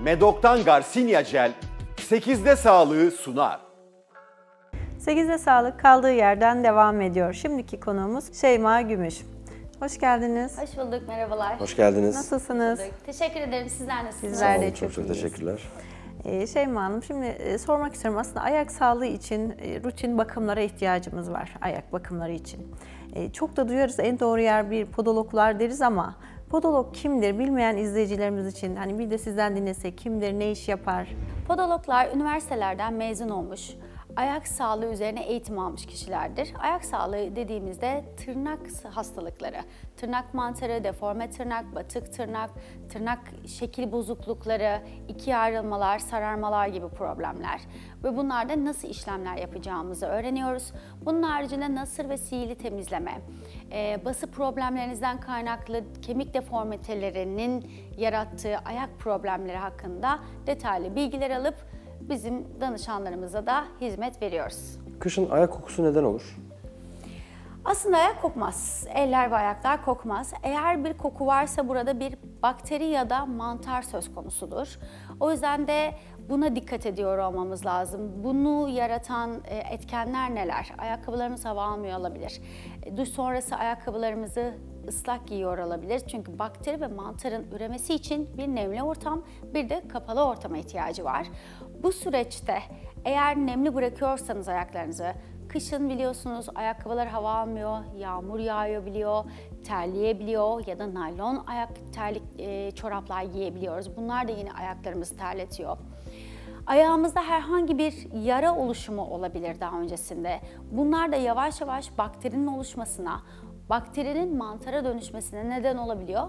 Medok'tan Garcinia Gel 8'de sağlığı sunar. 8'de sağlık kaldığı yerden devam ediyor. Şimdiki konuğumuz Şeyma Gümüş. Hoş geldiniz. Hoş bulduk, merhabalar. Hoş geldiniz. Nasılsınız? Teşekkür ederim, sizler nasılsınız? Bizler de Çok iyiyiz. teşekkürler. Şeyma Hanım, şimdi sormak istiyorum. Aslında ayak sağlığı için rutin bakımlara ihtiyacımız var, ayak bakımları için. Çok da duyarız, en doğru yer bir podologlar deriz ama podolog kimdir bilmeyen izleyicilerimiz için, hani bir de sizden dinlesek, kimdir, ne iş yapar? Podologlar üniversitelerden mezun olmuş, ayak sağlığı üzerine eğitim almış kişilerdir. Ayak sağlığı dediğimizde tırnak hastalıkları, tırnak mantarı, deforme tırnak, batık tırnak, tırnak şekil bozuklukları, ikiye ayrılmalar, sararmalar gibi problemler ve bunlarda nasıl işlemler yapacağımızı öğreniyoruz. Bunun haricinde nasır ve sihirli temizleme, bası problemlerinizden kaynaklı kemik deformitelerinin yarattığı ayak problemleri hakkında detaylı bilgiler alıp bizim danışanlarımıza da hizmet veriyoruz. Kışın ayak kokusu neden olur? Aslında ayak kokmaz. Eller ve ayaklar kokmaz. Eğer bir koku varsa burada bir bakteri ya da mantar söz konusudur. O yüzden de buna dikkat ediyor olmamız lazım. Bunu yaratan etkenler neler? Ayakkabılarımız hava almıyor olabilir. Duş sonrası ayakkabılarımızı ıslak giyiyor olabilir. Çünkü bakteri ve mantarın üremesi için bir nemli ortam, bir de kapalı ortama ihtiyacı var. Bu süreçte eğer nemli bırakıyorsanız ayaklarınızı, kışın biliyorsunuz ayakkabılar hava almıyor, yağmur yağabiliyor, terleyebiliyor ya da naylon ayak terlik çoraplar giyebiliyoruz. Bunlar da yine ayaklarımızı terletiyor. Ayağımızda herhangi bir yara oluşumu olabilir daha öncesinde. Bunlar da yavaş yavaş bakterinin oluşmasına, bakterinin mantara dönüşmesine neden olabiliyor.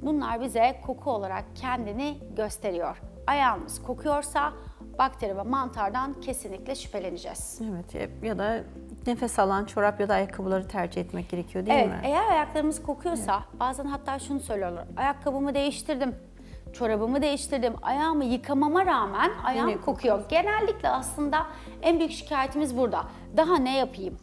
Bunlar bize koku olarak kendini gösteriyor. Ayağımız kokuyorsa bakteri ve mantardan kesinlikle şüpheleneceğiz. Evet, ya da nefes alan çorap ya da ayakkabıları tercih etmek gerekiyor değil mi? Evet, eğer ayaklarımız kokuyorsa bazen hatta şunu söylüyorlar. Ayakkabımı değiştirdim, çorabımı değiştirdim, ayağımı yıkamama rağmen ayağım kokuyor. Genellikle aslında en büyük şikayetimiz burada. Daha ne yapayım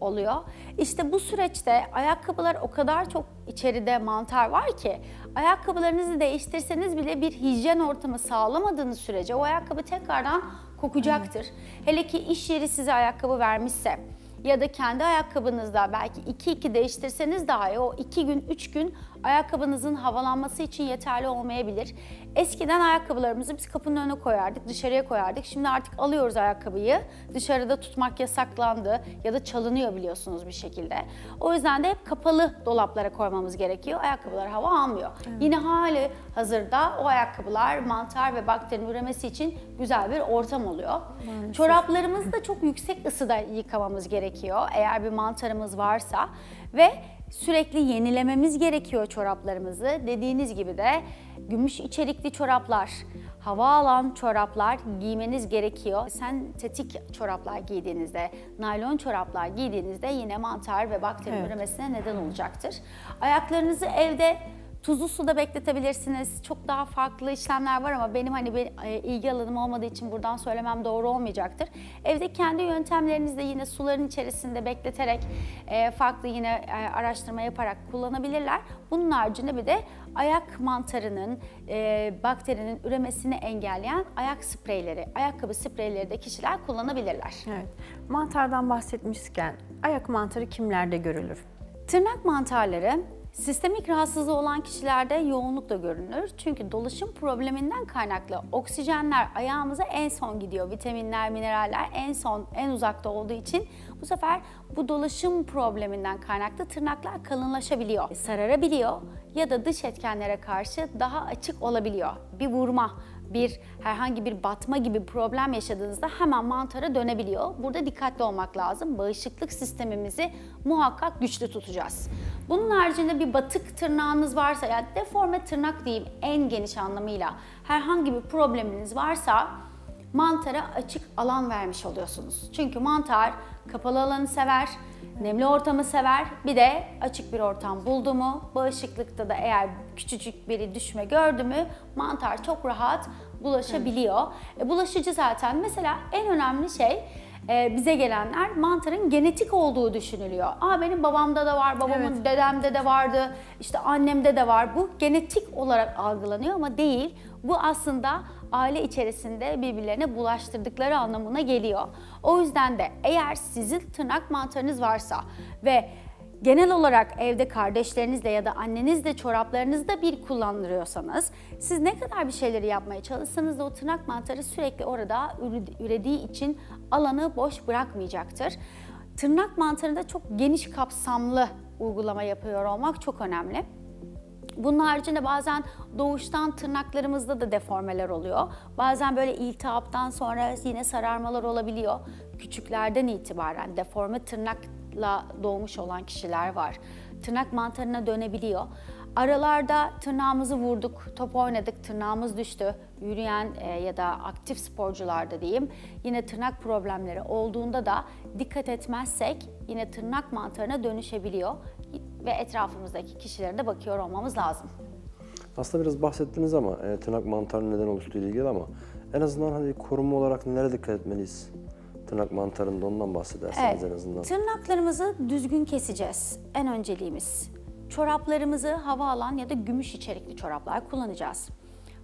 oluyor. İşte bu süreçte ayakkabılar o kadar çok içeride mantar var ki ayakkabılarınızı değiştirseniz bile bir hijyen ortamı sağlamadığınız sürece o ayakkabı tekrardan kokacaktır. Hele ki iş yeri size ayakkabı vermişse ya da kendi ayakkabınızda belki 2-2 değiştirseniz dahi o 2 gün 3 gün ayakkabınızın havalanması için yeterli olmayabilir. Eskiden ayakkabılarımızı biz kapının önüne koyardık, dışarıya koyardık. Şimdi artık alıyoruz ayakkabıyı, dışarıda tutmak yasaklandı ya da çalınıyor biliyorsunuz bir şekilde. O yüzden de hep kapalı dolaplara koymamız gerekiyor. Ayakkabılar hava almıyor. Evet. Yine hali hazırda o ayakkabılar mantar ve bakterinin üremesi için güzel bir ortam oluyor. Maalesef. Çoraplarımızı da çok yüksek ısıda yıkamamız gerekiyor eğer bir mantarımız varsa ve sürekli yenilememiz gerekiyor çoraplarımızı. Dediğiniz gibi de gümüş içerikli çoraplar, hava alan çoraplar giymeniz gerekiyor. Sentetik çoraplar giydiğinizde, naylon çoraplar giydiğinizde yine mantar ve bakteri üremesine neden olacaktır. Ayaklarınızı evde tuzlu suda bekletebilirsiniz. Çok daha farklı işlemler var ama benim ilgi alanım olmadığı için buradan söylemem doğru olmayacaktır. Evde kendi yöntemlerinizle yine suların içerisinde bekleterek farklı yine araştırma yaparak kullanabilirler. Bunun haricinde bir de ayak mantarının, bakterinin üremesini engelleyen ayak spreyleri, ayakkabı spreyleri de kişiler kullanabilirler. Evet. Mantardan bahsetmişken ayak mantarı kimlerde görülür? Tırnak mantarları sistemik rahatsızlığı olan kişilerde yoğunlukla görünür. Çünkü dolaşım probleminden kaynaklı oksijenler ayağımıza en son gidiyor. Vitaminler, mineraller en uzakta olduğu için bu sefer bu dolaşım probleminden kaynaklı tırnaklar kalınlaşabiliyor, sararabiliyor ya da dış etkenlere karşı daha açık olabiliyor. Bir vurma, herhangi bir batma gibi problem yaşadığınızda hemen mantara dönebiliyor. Burada dikkatli olmak lazım. Bağışıklık sistemimizi muhakkak güçlü tutacağız. Bunun haricinde bir batık tırnağınız varsa, yani deforme tırnak diyeyim en geniş anlamıyla, herhangi bir probleminiz varsa mantara açık alan vermiş oluyorsunuz. Çünkü mantar kapalı alanı sever, nemli ortamı sever. Bir de açık bir ortam buldu mu, bağışıklıkta da eğer küçücük bir düşme gördü mü mantar çok rahat bulaşabiliyor. Bulaşıcı zaten. Mesela en önemli şey bize gelenler mantarın genetik olduğu düşünülüyor. Benim babamda da var, babamın dedemde de vardı, işte annemde de var. Bu genetik olarak algılanıyor ama değil. Bu aslında aile içerisinde birbirlerine bulaştırdıkları anlamına geliyor. O yüzden de eğer sizin tırnak mantarınız varsa ve genel olarak evde kardeşlerinizle ya da annenizle çoraplarınızda bir kullandırıyorsanız, siz ne kadar bir şeyleri yapmaya çalışsanız da o tırnak mantarı sürekli orada ürediği için alanı boş bırakmayacaktır. Tırnak mantarında çok geniş kapsamlı uygulama yapıyor olmak çok önemli. Bunun haricinde bazen doğuştan tırnaklarımızda da deformeler oluyor. Bazen böyle iltihaptan sonra yine sararmalar olabiliyor. Küçüklerden itibaren deforme tırnakla doğmuş olan kişiler var. Tırnak mantarına dönebiliyor. Aralarda tırnağımızı vurduk, top oynadık, tırnağımız düştü. Yürüyen ya da aktif sporcularda diyeyim, yine tırnak problemleri olduğunda da dikkat etmezsek yine tırnak mantarına dönüşebiliyor ve etrafımızdaki kişilere de bakıyor olmamız lazım. Aslında biraz bahsettiniz ama tırnak mantarının neden oluştuğu ile ilgili, ama en azından hani koruma olarak nelere dikkat etmeliyiz? Tırnak mantarında ondan bahsederseniz en azından. Tırnaklarımızı düzgün keseceğiz. En önceliğimiz. Çoraplarımızı hava alan ya da gümüş içerikli çoraplar kullanacağız.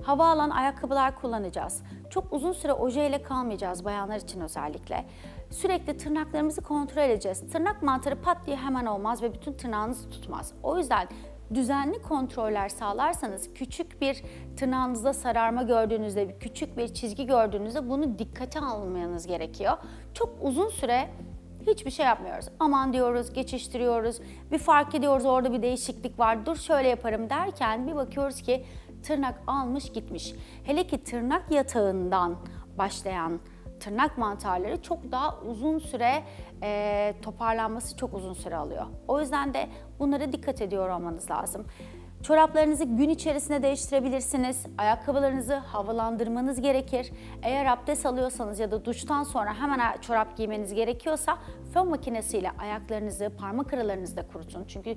Hava alan ayakkabılar kullanacağız. Çok uzun süre ojeyle kalmayacağız, bayanlar için özellikle. Sürekli tırnaklarımızı kontrol edeceğiz. Tırnak mantarı pat diye hemen olmaz ve bütün tırnağınızı tutmaz. O yüzden düzenli kontroller sağlarsanız, küçük bir tırnağınızda sararma gördüğünüzde, küçük bir çizgi gördüğünüzde bunu dikkate almanız gerekiyor. Çok uzun süre hiçbir şey yapmıyoruz. Aman diyoruz, geçiştiriyoruz, bir fark ediyoruz orada bir değişiklik var, dur şöyle yaparım derken bir bakıyoruz ki tırnak almış gitmiş. Hele ki tırnak yatağından başlayan tırnak mantarları çok daha uzun süre toparlanması çok uzun süre alıyor. O yüzden de bunlara dikkat ediyor olmanız lazım. Çoraplarınızı gün içerisinde değiştirebilirsiniz. Ayakkabılarınızı havalandırmanız gerekir. Eğer abdest alıyorsanız ya da duştan sonra hemen çorap giymeniz gerekiyorsa fön makinesiyle ayaklarınızı, parmak aralarınızı da kurutun. Çünkü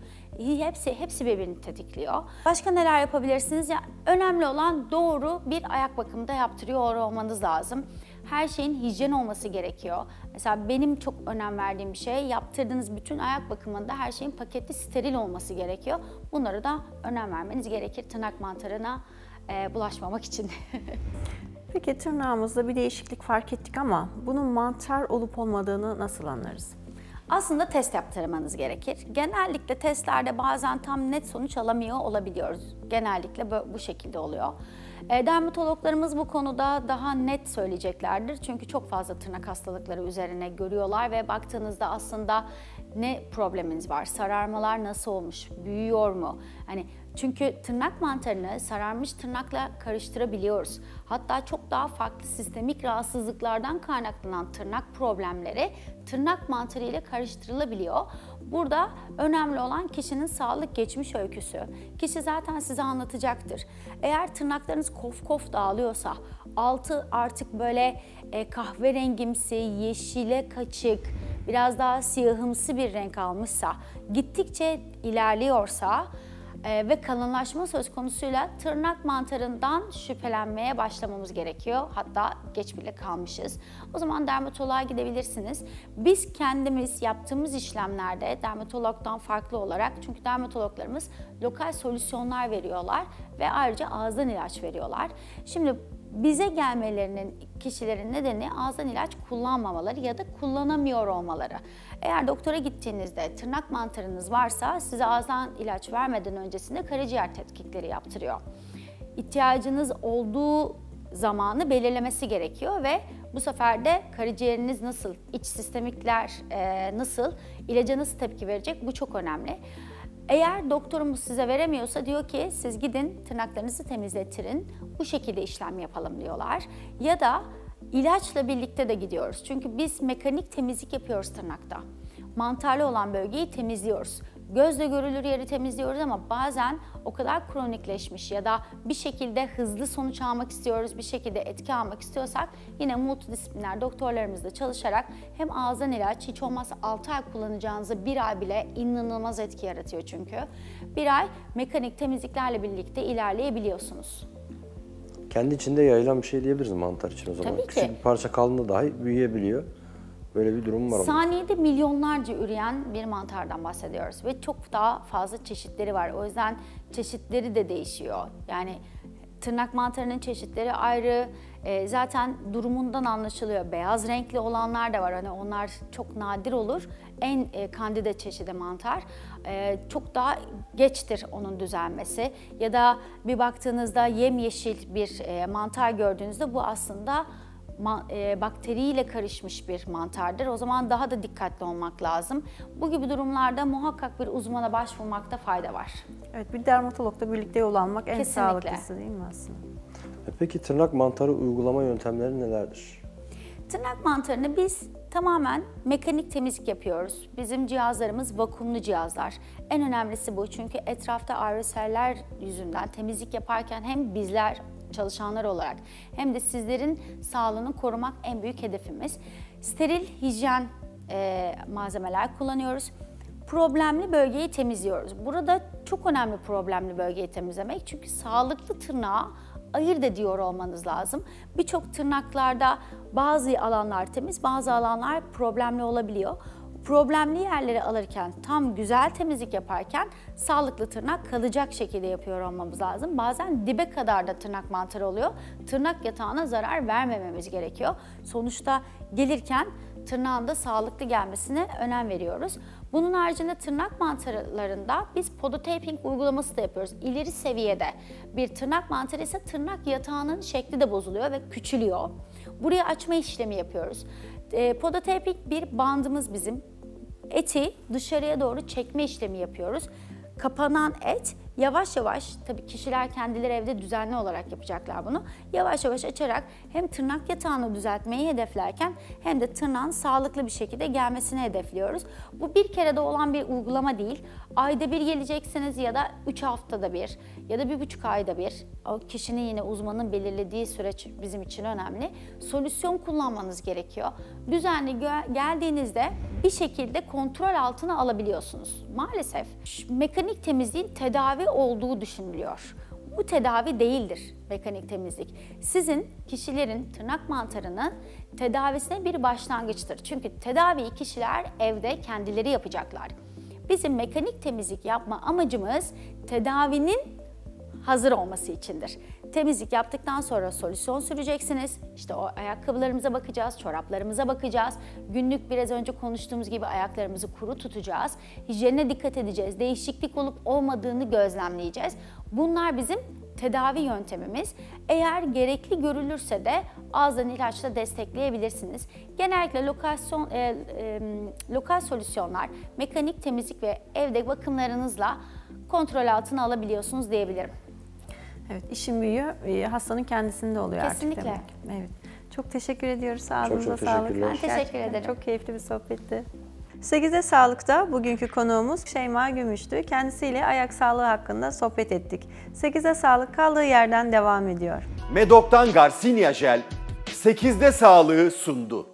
hepsi birbirini tetikliyor. Başka neler yapabilirsiniz? Ya, önemli olan doğru bir ayak bakımı da yaptırıyor olmanız lazım. Her şeyin hijyen olması gerekiyor. Mesela benim çok önem verdiğim bir şey, yaptırdığınız bütün ayak bakımında her şeyin paketli, steril olması gerekiyor. Bunlara da önem vermeniz gerekir tırnak mantarına bulaşmamak için. Peki tırnağımızda bir değişiklik fark ettik ama bunun mantar olup olmadığını nasıl anlarız? Aslında test yaptırmanız gerekir. Genellikle testlerde bazen tam net sonuç alamıyor olabiliyoruz. Genellikle bu şekilde oluyor. Dermatologlarımız bu konuda daha net söyleyeceklerdir. Çünkü çok fazla tırnak hastalıkları üzerine görüyorlar ve baktığınızda aslında ne probleminiz var? Sararmalar nasıl olmuş? Büyüyor mu? Hani çünkü tırnak mantarını sararmış tırnakla karıştırabiliyoruz. Hatta çok daha farklı sistemik rahatsızlıklardan kaynaklanan tırnak problemleri tırnak mantarı ile karıştırılabiliyor. Burada önemli olan kişinin sağlık geçmiş öyküsü. Kişi zaten size anlatacaktır. Eğer tırnaklarınız kof kof dağılıyorsa, altı artık böyle kahverengimsi, yeşile kaçık, biraz daha siyahımsı bir renk almışsa, gittikçe ilerliyorsa ve kalınlaşma söz konusuyla tırnak mantarından şüphelenmeye başlamamız gerekiyor. Hatta geç bile kalmışız. O zaman dermatoloğa gidebilirsiniz. Biz kendimiz yaptığımız işlemlerde dermatologdan farklı olarak, çünkü dermatologlarımız lokal solüsyonlar veriyorlar ve ayrıca ağızdan ilaç veriyorlar. Şimdi bize gelmelerinin kişilerin nedeni ağızdan ilaç kullanmamaları ya da kullanamıyor olmaları. Eğer doktora gittiğinizde tırnak mantarınız varsa size ağızdan ilaç vermeden öncesinde karaciğer tetkikleri yaptırıyor. İhtiyacınız olduğu zamanı belirlemesi gerekiyor ve bu sefer de karaciğeriniz nasıl, iç sistemikler nasıl, ilaca nasıl tepki verecek, bu çok önemli. Eğer doktorumuz size veremiyorsa diyor ki siz gidin tırnaklarınızı temizlettirin, bu şekilde işlem yapalım diyorlar. Ya da ilaçla birlikte de gidiyoruz. Çünkü biz mekanik temizlik yapıyoruz tırnakta. Mantarlı olan bölgeyi temizliyoruz. Gözle görülür yeri temizliyoruz ama bazen o kadar kronikleşmiş ya da bir şekilde hızlı sonuç almak istiyoruz, bir şekilde etki almak istiyorsak yine multidisipliner doktorlarımızla çalışarak hem ağızdan ilaç, hiç olmazsa 6 ay kullanacağınızı 1 ay bile inanılmaz etki yaratıyor çünkü. 1 ay mekanik temizliklerle birlikte ilerleyebiliyorsunuz. Kendi içinde yayılan bir şey diyebiliriz mantar için o zaman. Tabii ki. Küçük bir parça kaldığında dahi büyüyebiliyor. Böyle bir durum var. Saniyede milyonlarca üreyen bir mantardan bahsediyoruz ve çok daha fazla çeşitleri var. O yüzden çeşitleri de değişiyor. Yani Tırnak mantarının çeşitleri ayrı. Zaten durumundan anlaşılıyor. Beyaz renkli olanlar da var. Hani onlar çok nadir olur. En kandida çeşidi mantar. Çok daha geçtir onun düzelmesi. Ya da bir baktığınızda yemyeşil bir mantar gördüğünüzde bu aslında bakteriyle karışmış bir mantardır. O zaman daha da dikkatli olmak lazım. Bu gibi durumlarda muhakkak bir uzmana başvurmakta fayda var. Evet, bir dermatologla birlikte yol almak en Kesinlikle. sağlıklısı değil mi aslında? Peki tırnak mantarı uygulama yöntemleri nelerdir? Tırnak mantarını biz tamamen mekanik temizlik yapıyoruz. Bizim cihazlarımız vakumlu cihazlar. En önemlisi bu, çünkü etrafta aerosoller yüzünden temizlik yaparken hem bizler çalışanlar olarak hem de sizlerin sağlığını korumak en büyük hedefimiz. Steril hijyen malzemeler kullanıyoruz. Problemli bölgeyi temizliyoruz. Burada çok önemli problemli bölgeyi temizlemek, çünkü sağlıklı tırnağı ayırt ediyor olmanız lazım. Birçok tırnaklarda bazı alanlar temiz, bazı alanlar problemli olabiliyor. Problemli yerleri alırken, tam güzel temizlik yaparken sağlıklı tırnak kalacak şekilde yapıyor olmamız lazım. Bazen dibe kadar da tırnak mantarı oluyor. Tırnak yatağına zarar vermememiz gerekiyor. Sonuçta gelirken tırnağın da sağlıklı gelmesine önem veriyoruz. Bunun haricinde tırnak mantarlarında biz podotaping uygulaması da yapıyoruz. İleri seviyede bir tırnak mantarı ise tırnak yatağının şekli de bozuluyor ve küçülüyor. Buraya açma işlemi yapıyoruz. Podotaping bir bandımız bizim. Eti dışarıya doğru çekme işlemi yapıyoruz. Kapanan et yavaş yavaş, tabii kişiler kendileri evde düzenli olarak yapacaklar bunu. Yavaş yavaş açarak hem tırnak yatağını düzeltmeyi hedeflerken hem de tırnağın sağlıklı bir şekilde gelmesini hedefliyoruz. Bu bir kerede olan bir uygulama değil. Ayda bir geleceksiniz ya da 3 haftada bir ya da 1,5 ayda bir. O kişinin, yine uzmanın belirlediği süreç bizim için önemli. Solüsyon kullanmanız gerekiyor. Düzenli geldiğinizde bir şekilde kontrol altına alabiliyorsunuz. Maalesef mekanik temizliğin tedavi olduğu düşünülüyor. Bu tedavi değildir mekanik temizlik. Sizin kişilerin tırnak mantarının tedavisine bir başlangıçtır. Çünkü tedaviyi kişiler evde kendileri yapacaklar. Bizim mekanik temizlik yapma amacımız tedavinin hazır olması içindir. Temizlik yaptıktan sonra solüsyon süreceksiniz. İşte o ayakkabılarımıza bakacağız, çoraplarımıza bakacağız. Günlük biraz önce konuştuğumuz gibi ayaklarımızı kuru tutacağız. Hijyenine dikkat edeceğiz. Değişiklik olup olmadığını gözlemleyeceğiz. Bunlar bizim tedavi yöntemimiz. Eğer gerekli görülürse de ağızdan ilaçla destekleyebilirsiniz. Genellikle lokal solüsyonlar, mekanik temizlik ve evde bakımlarınızla kontrol altına alabiliyorsunuz diyebilirim. Evet, işin büyüğü hastanın kendisinde oluyor Kesinlikle. artık demek. Evet. Çok teşekkür ediyoruz. Ağzınıza çok sağlık. teşekkürler. Ben teşekkür Gerçekten ederim. Çok keyifli bir sohbetti. 8'de Sağlık'ta bugünkü konuğumuz Şeyma Gümüş'tü. Kendisiyle ayak sağlığı hakkında sohbet ettik. 8'de Sağlık kaldığı yerden devam ediyor. Medok'tan Garcinia Jel 8'de sağlığı sundu.